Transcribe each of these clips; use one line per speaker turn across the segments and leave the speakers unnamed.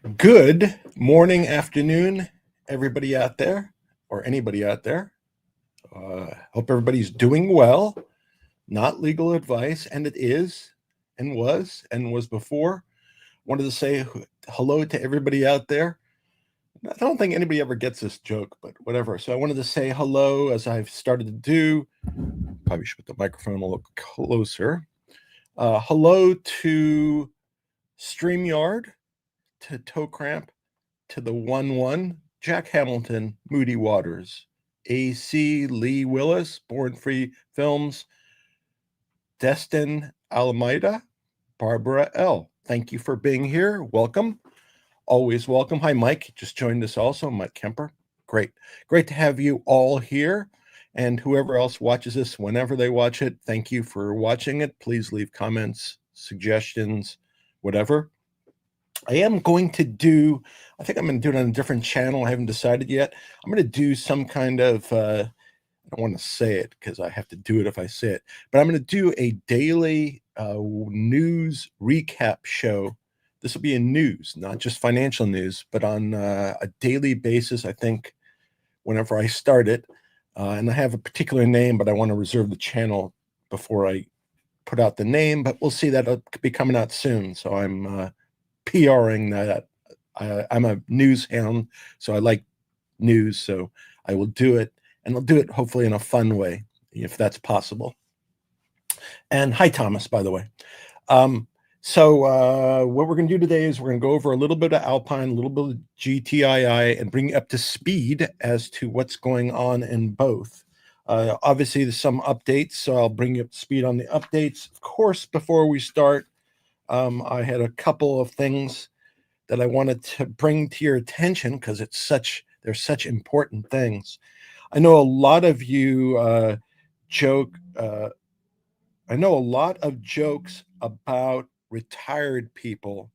Good morning, afternoon, everybody out there, or anybody out there. Hope everybody's doing well. Not legal advice, and it is, and was before. Wanted to say hello to everybody out there. I don't think anybody ever gets this joke, but whatever. So I wanted to say hello as I've started to do. Probably should put the microphone a little closer. Hello to StreamYard, to Toe Cramp, to the 1-1, Jack Hamilton, Moody Waters, AC Lee Willis, Born Free Films, Destin Alameda, Barbara L. Thank you for being here. Welcome. Always welcome. Hi, Mike. Just joined us also. Mike Kemper. Great. Great to have you all here. And whoever else watches this, whenever they watch it, thank you for watching it. Please leave comments, suggestions, whatever. I am going to do, I think I'm going to do it on a different channel. I haven't decided yet. I'm going to do some kind of, I don't want to say it because I have to do it if I say it, but I'm going to do a daily news recap show. This will be in news, not just financial news, but on a daily basis, I think, whenever I start it. And I have a particular name, but I want to reserve the channel before I put out the name, but we'll see. That'll be coming out soon. So I'm PRing that. I'm a news hound, so I like news, so I will do it, and I'll do it hopefully in a fun way, if that's possible. And hi, Thomas, by the way. So what we're going to do today is we're going to go over a little bit of Alpine, a little bit of GTII, and bring you up to speed as to what's going on in both. Obviously, there's some updates, so I'll bring you up to speed on the updates. Of course, before we start, I had a couple of things that I wanted to bring to your attention because they're such important things. I know a lot of you joke. I know a lot of jokes about retired people.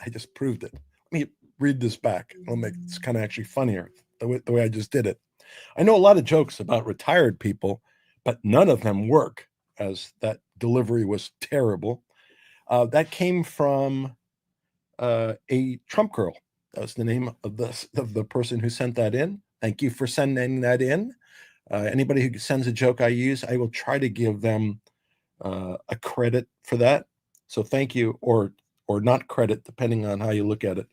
I just proved it. Let me read this back. It's kind of actually funnier the way I just did it. I know a lot of jokes about retired people, but none of them work, as that delivery was terrible. That came from a Trump girl. That was the name of the person who sent that in. Thank you for sending that in. Anybody who sends a joke I use, I will try to give them a credit for that. So thank you, or not credit, depending on how you look at it.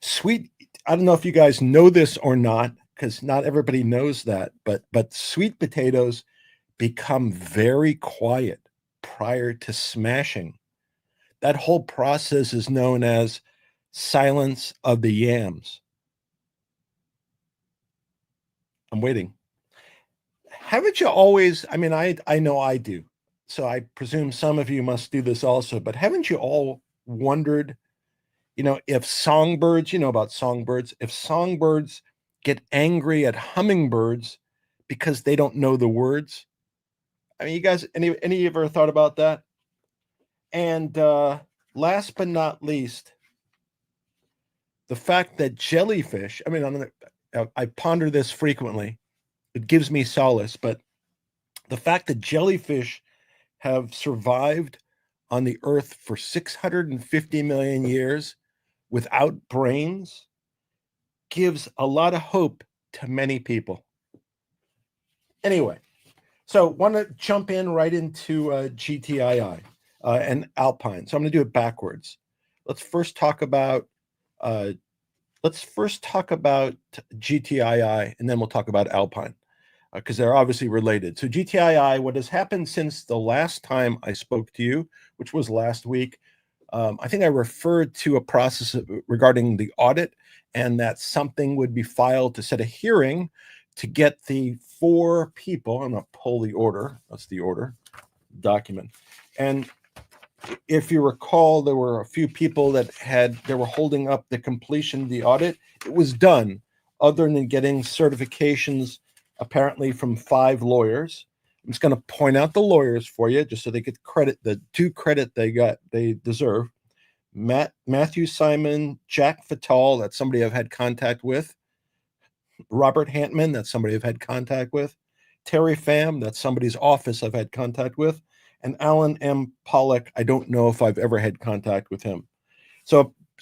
Sweet. I don't know if you guys know this or not, because not everybody knows that, but sweet potatoes become very quiet prior to smashing. That whole process is known as silence of the yams. I'm waiting. Haven't you always, I mean, I know I do, so I presume some of you must do this also, but haven't you all wondered, if songbirds, you know about songbirds, if songbirds get angry at hummingbirds because they don't know the words? I mean, you guys, any of you ever thought about that? And last but not least, the fact that jellyfish, I mean, I ponder this frequently. It gives me solace, but the fact that jellyfish have survived on the earth for 650 million years without brains gives a lot of hope to many people. Anyway, so want to jump in right into GTII and Alpine. So I'm going to do it backwards. Let's first talk about GTII, and then we'll talk about Alpine, because they're obviously related. So GTII, what has happened since the last time I spoke to you, which was last week, I think I referred to a process regarding the audit, and that something would be filed to set a hearing to get the 4 people. I'm going to pull the order. That's the order document. And if you recall, there were a few people that were holding up the completion of the audit. It was done, other than getting certifications apparently from 5 lawyers. I'm just going to point out the lawyers for you, just so they get credit, the due credit they deserve. Matthew Simon, Jack Fatal, that's somebody I've had contact with. Robert Hantman, that's somebody I've had contact with. Terry Pham, that's somebody's office I've had contact with. And Alan M. Pollock, I don't know if I've ever had contact with him.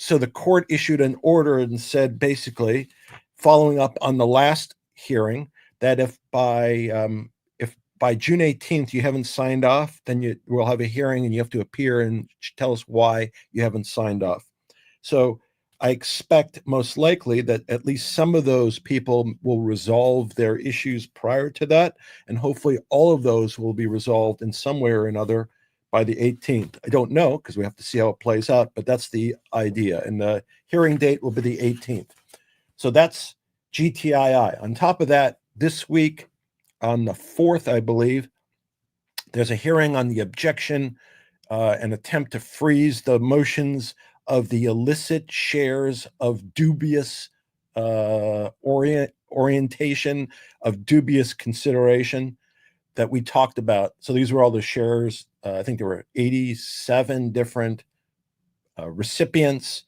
So the court issued an order and said, basically, following up on the last hearing, that if by June 18th you haven't signed off, then you will have a hearing and you have to appear and tell us why you haven't signed off. So I expect most likely that at least some of those people will resolve their issues prior to that, and hopefully all of those will be resolved in some way or another by the 18th. I don't know because we have to see how it plays out, but that's the idea. And the hearing date will be the 18th. So that's GTII. On top of that, this week on the 4th, I believe, there's a hearing on the objection, an attempt to freeze the motions of the illicit shares of dubious orientation, of dubious consideration that we talked about. So these were all the shares. I think there were 87 different recipients.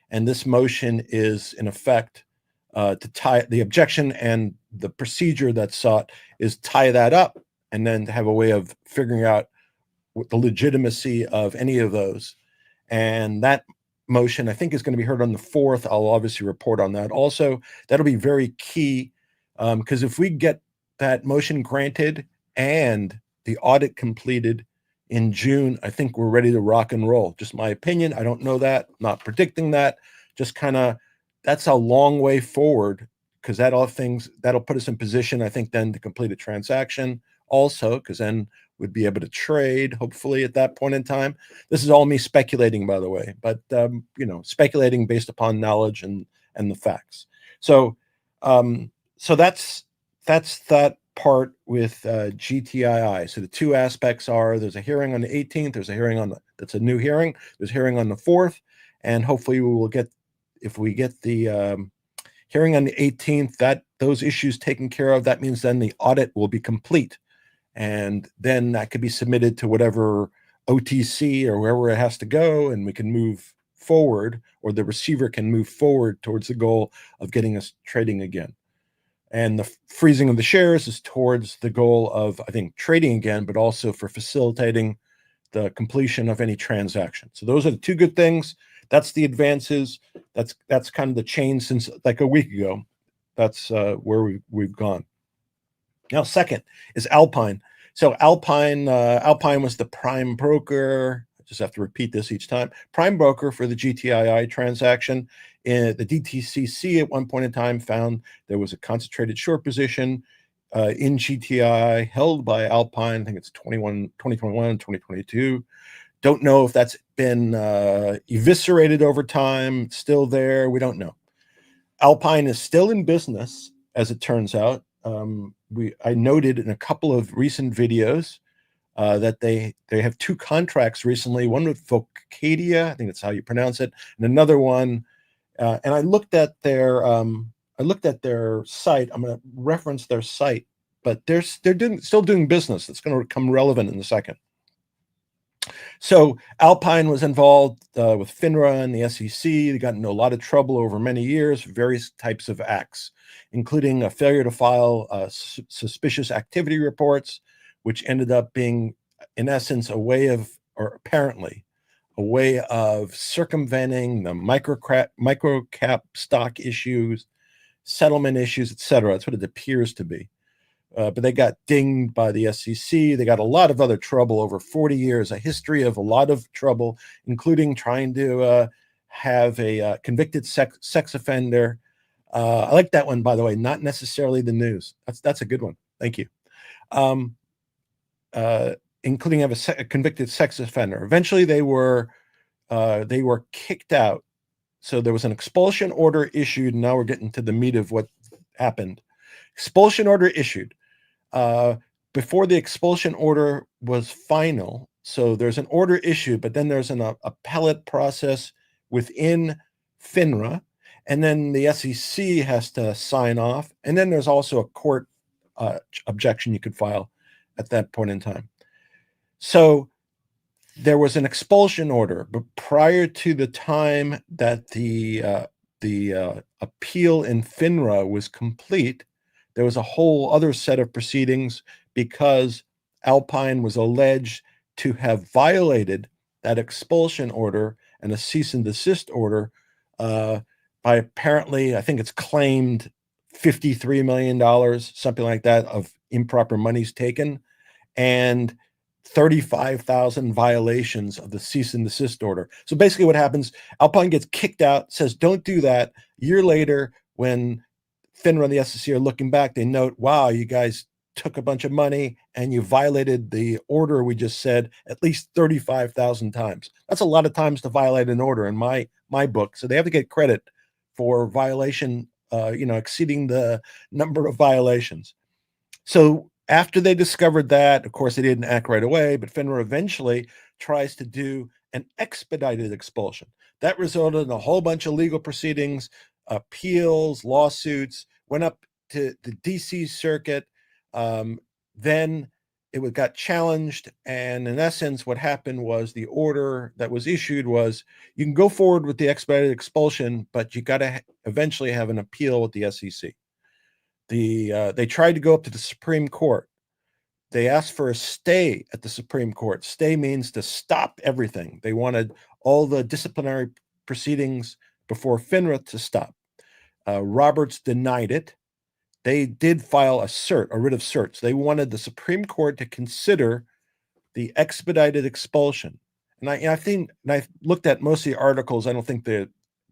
And this motion is, in effect, to tie the objection, and the procedure that's sought is tie that up and then to have a way of figuring out what the legitimacy of any of those. And that motion, I think, is going to be heard on the 4th. I'll obviously report on that. Also, that'll be very key because if we get that motion granted and the audit completed in June, I think we're ready to rock and roll. Just my opinion. I don't know that, not predicting that, just kind of, that's a long way forward because that'll put us in position, I think, then to complete a transaction also, because then we'd be able to trade, hopefully, at that point in time. This is all me speculating, by the way, but speculating based upon knowledge and the facts. So that's that part with GTII. So the two aspects are: there's a hearing on the 18th. There's a hearing that's a new hearing. There's a hearing on the 4th, and hopefully we will get, if we get the hearing on the 18th, those issues taken care of. That means then the audit will be complete. And then that could be submitted to whatever OTC or wherever it has to go, and we can move forward, or the receiver can move forward towards the goal of getting us trading again. And the freezing of the shares is towards the goal of, I think, trading again, but also for facilitating the completion of any transaction. So those are the two good things. That's the advances. That's kind of the change since like a week ago. That's where we've gone. Now, second is Alpine. So Alpine was the prime broker. I just have to repeat this each time. Prime broker for the GTII transaction. The DTCC at one point in time found there was a concentrated short position in GTI held by Alpine. I think it's 2021, 2022. Don't know if that's been eviscerated over time. It's still there. We don't know. Alpine is still in business, as it turns out. I noted in a couple of recent videos that they have two contracts recently, one with Vocadia, I think that's how you pronounce it, and another one. And I looked at their site. I'm going to reference their site, but they're still doing business. It's going to become relevant in a second. So Alpine was involved with FINRA and the SEC. They got into a lot of trouble over many years, various types of acts, including a failure to file suspicious activity reports, which ended up being, in essence, apparently a way of circumventing the microcap stock issues, settlement issues, etc. That's what it appears to be. But they got dinged by the SEC. They got a lot of other trouble over 40 years, a history of a lot of trouble, including trying to have a convicted sex offender. I like that one, by the way, not necessarily the news. That's a good one. Thank you. Including have a convicted sex offender. Eventually, they were kicked out. So there was an expulsion order issued, and now we're getting to the meat of what happened. Expulsion order issued. Before the expulsion order was final, so there's an order issued, but then there's an appellate process within FINRA, and then the SEC has to sign off, and then there's also a court objection you could file at that point in time. So there was an expulsion order, but prior to the time that the appeal in FINRA was complete, there was a whole other set of proceedings because Alpine was alleged to have violated that expulsion order and a cease and desist order by apparently, I think it's claimed $53 million, something like that, of improper monies taken, and 35,000 violations of the cease and desist order. So basically what happens, Alpine gets kicked out, says, don't do that. A year later, when FINRA and the SEC are looking back, they note, wow, you guys took a bunch of money and you violated the order we just said at least 35,000 times. That's a lot of times to violate an order in my book. So they have to get credit for violation, exceeding the number of violations. So after they discovered that, of course, they didn't act right away, but FINRA eventually tries to do an expedited expulsion. That resulted in a whole bunch of legal proceedings, appeals, lawsuits, went up to the DC circuit. Then it got challenged. And in essence, what happened was the order that was issued was you can go forward with the expedited expulsion, but you got to eventually have an appeal with the SEC. They tried to go up to the Supreme Court. They asked for a stay at the Supreme Court. Stay means to stop everything. They wanted all the disciplinary proceedings before FINRA to stop. Roberts denied it. They did file a writ of cert. They wanted the Supreme Court to consider the expedited expulsion. And I looked at most of the articles. I don't think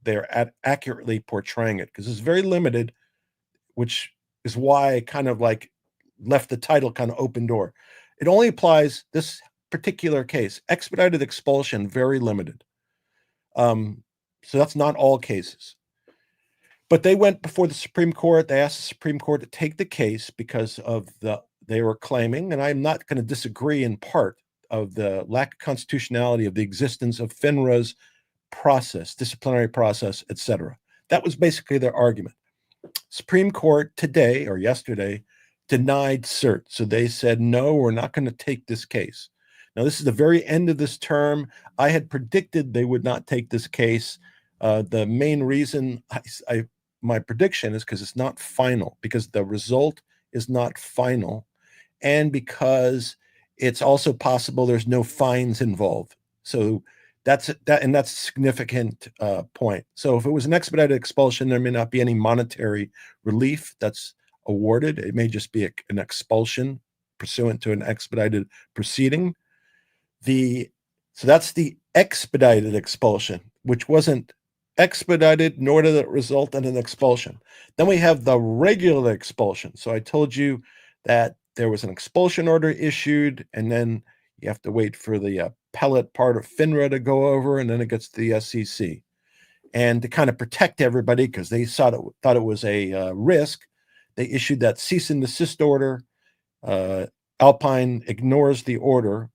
they're accurately portraying it because it's very limited, which is why I kind of like left the title kind of open door. It only applies this particular case, expedited expulsion, very limited. So that's not all cases. But they went before the Supreme Court. They asked the Supreme Court to take the case because of they were claiming, and I'm not going to disagree in part, of the lack of constitutionality of the existence of FINRA's process, disciplinary process, etc. That was basically their argument. Supreme Court today or yesterday denied cert. So they said, no, we're not going to take this case. Now, this is the very end of this term. I had predicted they would not take this case. The main reason my prediction is because it's not final, because the result is not final, and because it's also possible there's no fines involved. So that's a significant point. So if it was an expedited expulsion, there may not be any monetary relief that's awarded. It may just be an expulsion pursuant to an expedited proceeding. So that's the expedited expulsion, which wasn't expedited, nor did it result in an expulsion. Then we have the regular expulsion. So I told you that there was an expulsion order issued, and then you have to wait for the appellate part of FINRA to go over, and then it gets to the SEC. And to kind of protect everybody, because they thought it was a risk, they issued that cease and desist order. Alpine ignores the order.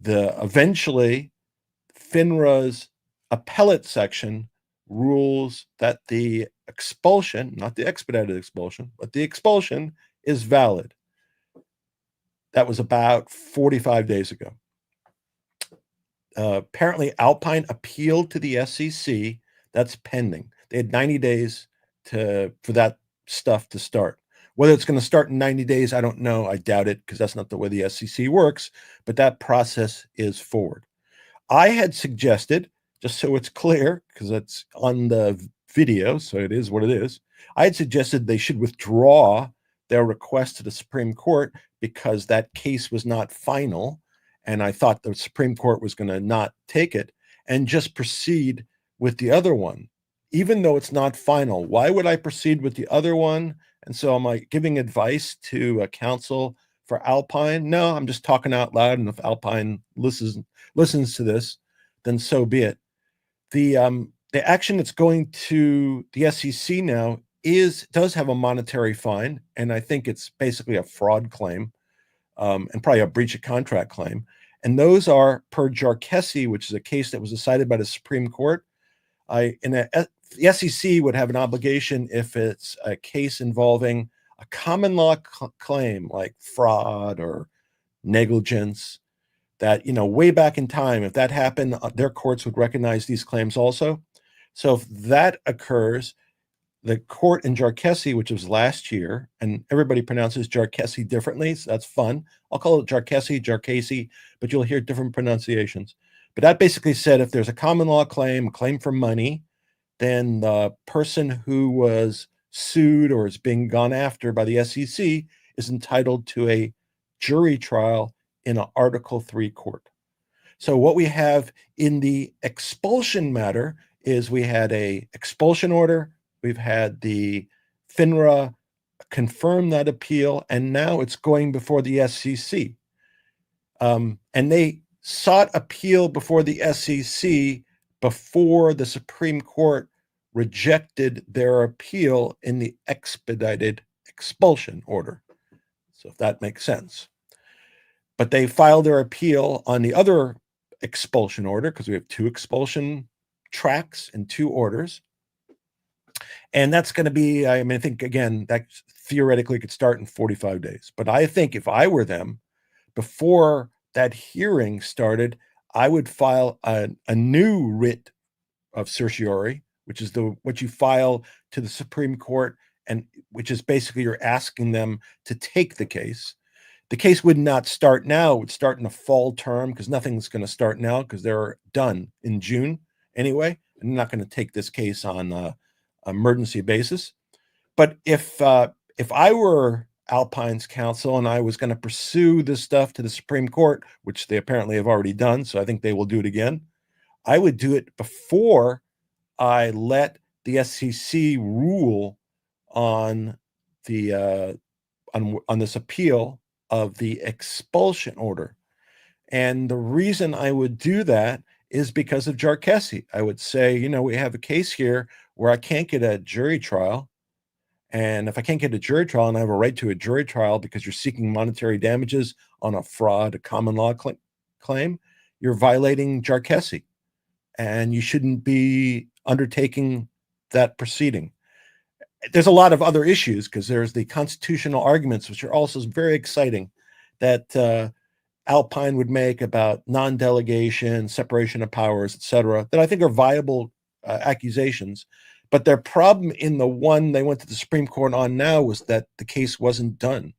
Eventually, FINRA's appellate section rules that the expulsion, not the expedited expulsion, but the expulsion is valid. That was about 45 days ago. Apparently, Alpine appealed to the SEC. That's pending. They had 90 days for that stuff to start. Whether it's going to start in 90 days, I don't know. I doubt it, because that's not the way the SEC works, but that process is forward. I had suggested, just so it's clear, because it's on the video, so it is what it is, I had suggested they should withdraw their request to the Supreme Court because that case was not final, and I thought the Supreme Court was going to not take it, and just proceed with the other one, even though it's not final. Why would I proceed with the other one? And so am I giving advice to counsel for Alpine? No, I'm just talking out loud, and if Alpine listens to this, then so be it. The action that's going to the SEC now does have a monetary fine, and I think it's basically a fraud claim, and probably a breach of contract claim. And those are per Jarkessi, which is a case that was decided by the Supreme Court. The SEC would have an obligation if it's a case involving a common law claim like fraud or negligence, that, way back in time, if that happened, their courts would recognize these claims also. So if that occurs, the court in Jarkessi, which was last year, and everybody pronounces Jarkessi differently, so that's fun. I'll call it Jarkessi, but you'll hear different pronunciations. But that basically said if there's a common law claim, a claim for money, then the person who was sued or is being gone after by the SEC is entitled to a jury trial in an Article 3 court. So what we have in the expulsion matter is we had a expulsion order, we've had the FINRA confirm that appeal, and now it's going before the SEC. And they sought appeal before the SEC before the Supreme Court rejected their appeal in the expedited expulsion order. So if that makes sense. But they filed their appeal on the other expulsion order because we have 2 expulsion tracks and 2 orders. And that's going to be, I mean, I think, again, that theoretically could start in 45 days. But I think if I were them, before that hearing started, I would file a new writ of certiorari, which is what you file to the Supreme Court, and which is basically you're asking them to take the case. The case would not start now. It would start in a fall term because nothing's going to start now because they're done in June anyway. I'm not going to take this case on an emergency basis. But if I were Alpine's counsel and I was going to pursue this stuff to the Supreme Court, which they apparently have already done, so I think they will do it again, I would do it before I let the SEC rule on the on this appeal of the expulsion order. And the reason I would do that is because of Jarkessi. I would say, you know, we have a case here where I can't get a jury trial. And if I can't get a jury trial and I have a right to a jury trial because you're seeking monetary damages on a fraud, a common law claim, you're violating Jarkessi. And you shouldn't be undertaking that proceeding. There's a lot of other issues because there's the constitutional arguments, which are also very exciting, that Alpine would make about non-delegation, separation of powers, etc., that I think are viable accusations. But their problem in the one they went to the Supreme Court on now was that the case wasn't done.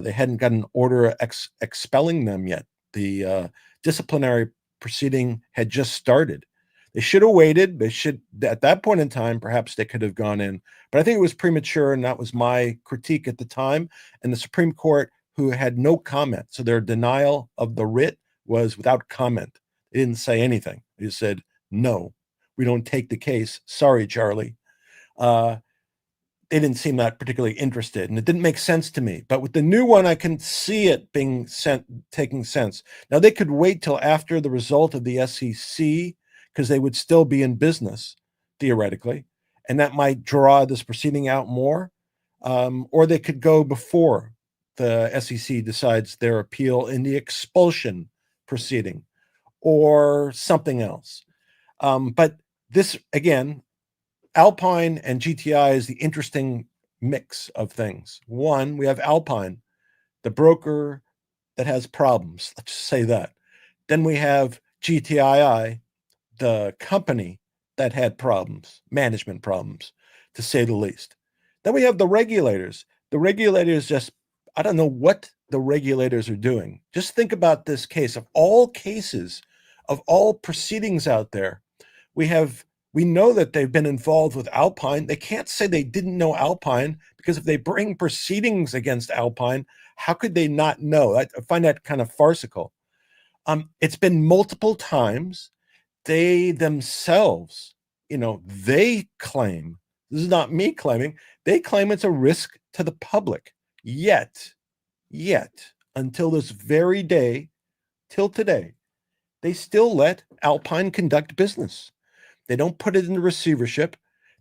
They hadn't got an order expelling them yet. The disciplinary proceeding had just started. They should have waited. They should, at that point in time, perhaps they could have gone in. But I think it was premature, and that was my critique at the time. And the Supreme Court, who had no comment, so their denial of the writ was without comment. They didn't say anything. They just said, no, we don't take the case. Sorry, Charlie. They didn't seem that particularly interested, and it didn't make sense to me. But with the new one, I can see it being taking sense. Now, they could wait till after the result of the SEC because they would still be in business, theoretically, and that might draw this proceeding out more. Or they could go before the SEC decides their appeal in the expulsion proceeding or something else. But this, again, Alpine and GTI is the interesting mix of things. One, we have Alpine, the broker that has problems. Let's just say that. Then we have GTII, the company that had problems, management problems, to say the least. Then we have the regulators. The regulators just, I don't know what the regulators are doing. Just think about this case. Of all cases, of all proceedings out there, we know that they've been involved with Alpine. They can't say they didn't know Alpine because if they bring proceedings against Alpine, how could they not know? I find that kind of farcical. It's been multiple times. They themselves, they claim, this is not me claiming, they claim it's a risk to the public. Yet, until this very day, till today, they still let Alpine conduct business. They don't put it in the receivership.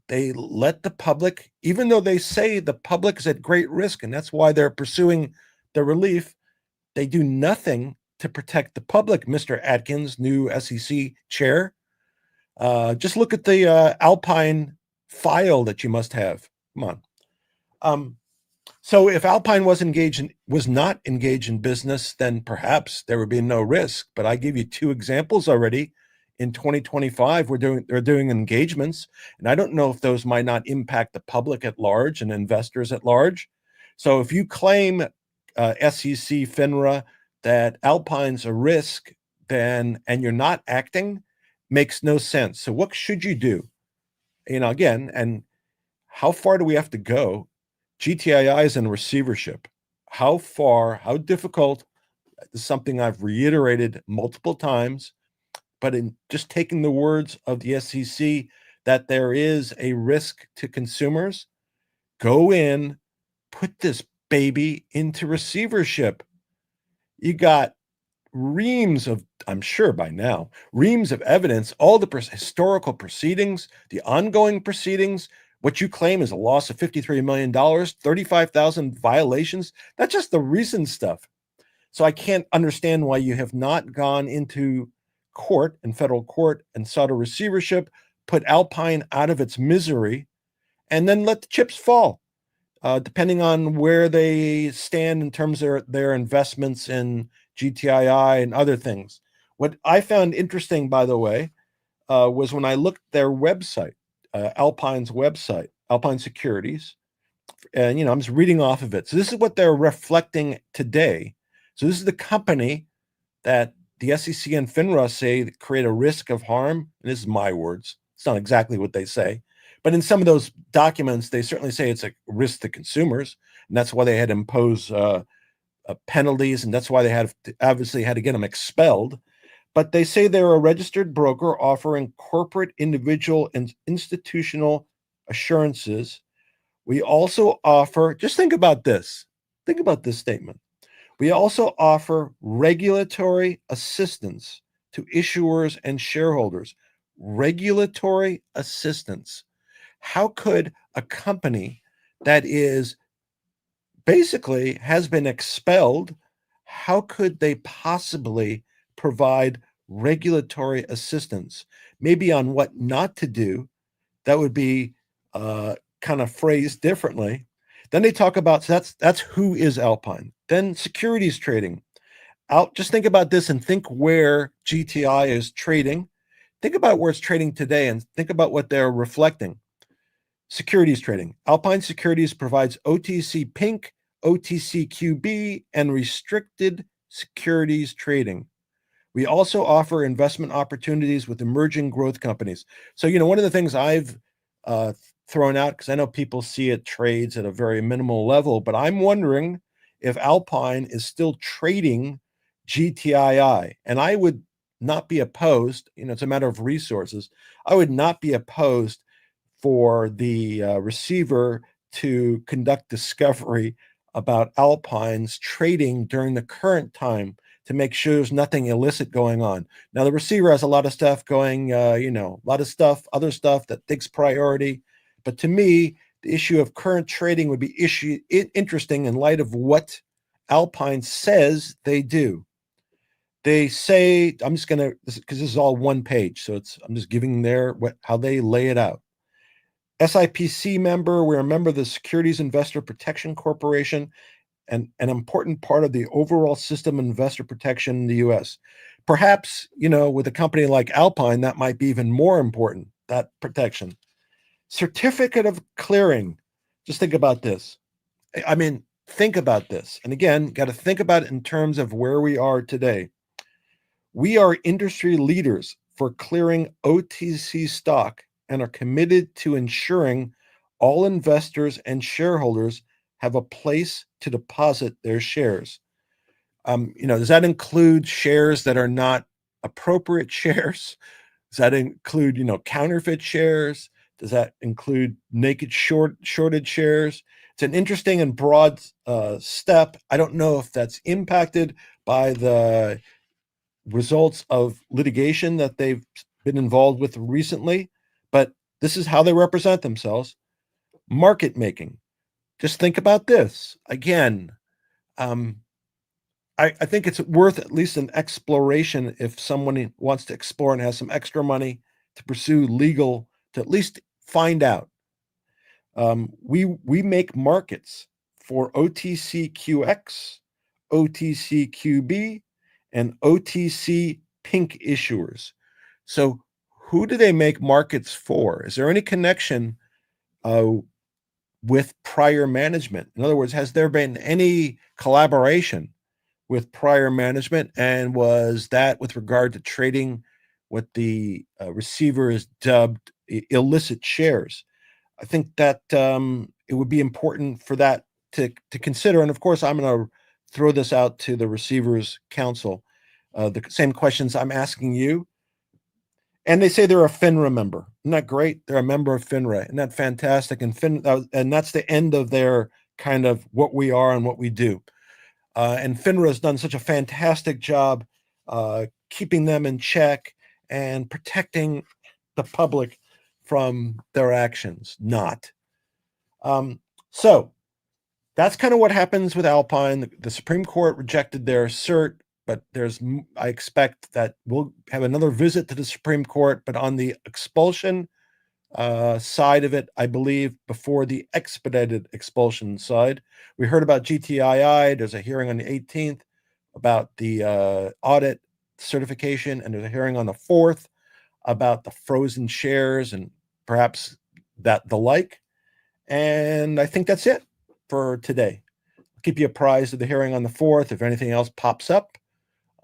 They let the public, even though they say the public is at great risk, and that's why they're pursuing the relief, they do nothing to protect the public, Mr. Atkins, new SEC chair. Just look at the Alpine file that you must have. Come on. So if Alpine was not engaged in business, then perhaps there would be no risk. But I give you 2 examples already. In 2025, they're doing engagements, and I don't know if those might not impact the public at large and investors at large. So if you claim SEC, FINRA, that Alpine's a risk then and you're not acting, makes no sense. So what should you do? Again, and how far do we have to go? GTII is in receivership. How far, how difficult is something I've reiterated multiple times, but in just taking the words of the SEC that there is a risk to consumers, go in, put this baby into receivership. You got reams of, I'm sure by now, reams of evidence, all the historical proceedings, the ongoing proceedings, what you claim is a loss of $53 million, 35,000 violations. That's just the recent stuff. So I can't understand why you have not gone into court and federal court and sought a receivership, put Alpine out of its misery, and then let the chips fall, depending on where they stand in terms of their investments in GTII and other things. What I found interesting, by the way, was when I looked at their website, Alpine's website, Alpine Securities, and I'm just reading off of it. So this is what they're reflecting today. So this is the company that the SEC and FINRA say create a risk of harm. And this is my words. It's not exactly what they say. But in some of those documents, they certainly say it's a risk to consumers. And that's why they had to impose penalties. And that's why they obviously had to get them expelled. But they say they're a registered broker offering corporate, individual, and institutional assurances. We also offer, just think about this. Think about this statement. We also offer regulatory assistance to issuers and shareholders. Regulatory assistance. How could a company that is basically has been expelled, how could they possibly provide regulatory assistance? Maybe on what not to do. That would be kind of phrased differently. Then they talk about, so that's who is Alpine. Then securities trading. Just think about this and think where GTI is trading. Think about where it's trading today and think about what they're reflecting. Securities trading. Alpine Securities provides OTC Pink, OTC QB, and restricted securities trading. We also offer investment opportunities with emerging growth companies. So, one of the things I've thrown out, because I know people see it trades at a very minimal level, but I'm wondering if Alpine is still trading GTII. And I would not be opposed, it's a matter of resources. I would not be opposed for the receiver to conduct discovery about Alpine's trading during the current time to make sure there's nothing illicit going on. Now, the receiver has a lot of stuff going, a lot of stuff, other stuff that takes priority. But to me, the issue of current trading would be interesting in light of what Alpine says they do. They say, I'm just going to, because this is all one page, so I'm just giving how they lay it out. SIPC member, we're a member of the Securities Investor Protection Corporation, and an important part of the overall system of investor protection in the U.S. Perhaps, with a company like Alpine, that might be even more important, that protection. Certificate of clearing. Just think about this. Think about this. And again, got to think about it in terms of where we are today. We are industry leaders for clearing OTC stock and are committed to ensuring all investors and shareholders have a place to deposit their shares. Does that include shares that are not appropriate shares? Does that include, counterfeit shares? Does that include naked shorted shares? It's an interesting and broad step. I don't know if that's impacted by the results of litigation that they've been involved with recently, but this is how they represent themselves. Market making. Just think about this. Again, I think it's worth at least an exploration if someone wants to explore and has some extra money to pursue legal, to at least find out. We make markets for OTCQX, OTCQB, and OTC Pink issuers. So who do they make markets for? Is there any connection with prior management? In other words, has there been any collaboration with prior management, and was that with regard to trading what the receiver is dubbed illicit shares. I think that it would be important for that to consider. And of course, I'm going to throw this out to the Receivers Council, the same questions I'm asking you. And they say they're a FINRA member. Isn't that great? They're a member of FINRA. Isn't that fantastic? And that's the end of their kind of what we are and what we do. And FINRA has done such a fantastic job keeping them in check and protecting the public from their actions. Not. So that's kind of what happens with Alpine. The Supreme Court rejected their cert, but I expect that we'll have another visit to the Supreme Court, but on the expulsion side of it, I believe, before the expedited expulsion side. We heard about GTII. There's a hearing on the 18th about the audit certification, and there's a hearing on the 4th about the frozen shares and perhaps the like. And I think that's it for today. I'll keep you apprised of the hearing on the 4th. If anything else pops up,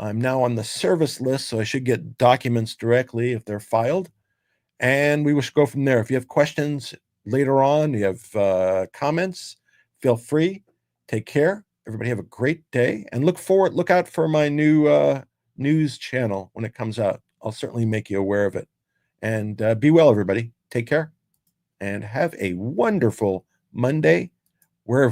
I'm now on the service list, so I should get documents directly if they're filed. And we will go from there. If you have questions later on, you have comments, feel free. Take care. Everybody have a great day, and look out for my new news channel when it comes out. I'll certainly make you aware of it. And be well, everybody. Take care, and have a wonderful Monday wherever